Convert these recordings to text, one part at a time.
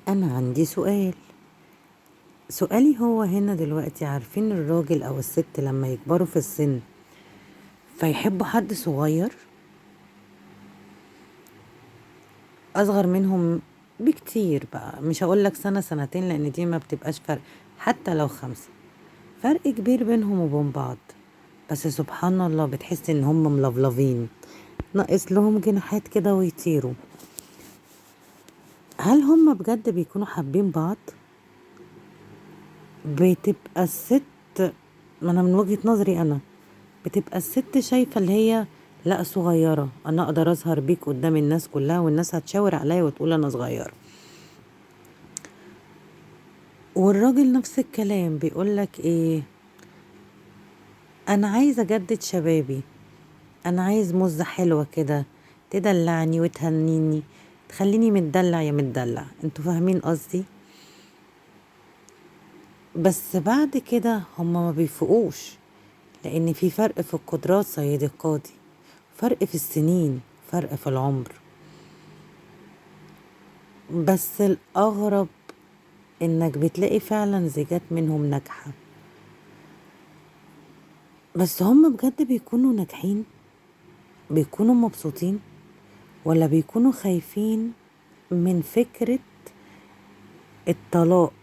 أنا عندي سؤالي هو هنا دلوقتي، عارفين الراجل أو الست لما يكبروا في السن فيحبوا حد صغير أصغر منهم بكتير، بقى مش هقولك سنة سنتين لأن دي ما بتبقاش فرق، حتى لو 5 فرق كبير بينهم وبين بعض. بس سبحان الله بتحس إن هم ملفلفين، ناقص لهم جناحات كده ويطيروا. هل هم بجد بيكونوا حابين بعض؟ بتبقى الست، ما انا من وجهة نظري انا، بتبقى الست شايفة اللي هي لا صغيرة، انا اقدر اظهر بيك قدام الناس كلها والناس هتشاور عليا وتقول انا صغيرة. والراجل نفس الكلام بيقولك ايه، انا عايز اجدد شبابي، انا عايز مزة حلوة كده تدلعني وتهنيني، تخليني متدلع يا متدلع، انتوا فاهمين قصدي؟ بس بعد كده هما ما بيفوقوش، لان في فرق في القدرات سيدي القاضي، فرق في السنين، فرق في العمر. بس الأغرب إنك بتلاقي فعلا زيجات منهم ناجحة، بس هم بجد بيكونوا ناجحين، بيكونوا مبسوطين، ولا بيكونوا خايفين من فكرة الطلاق؟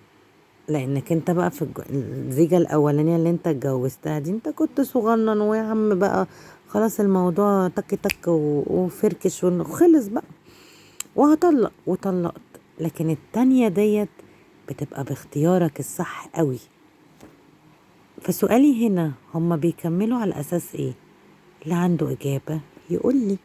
لأنك انت بقى في الزيجة الأولانية اللي انت اتجوزتها دي انت كنت صغنن، ويا عم بقى خلاص الموضوع تك تك وفركش وخلص بقى وهطلق وطلقت. لكن التانية ديت بتبقى باختيارك الصح قوي. فسؤالي هنا، هما بيكملوا على أساس ايه؟ اللي عنده إجابة يقولي.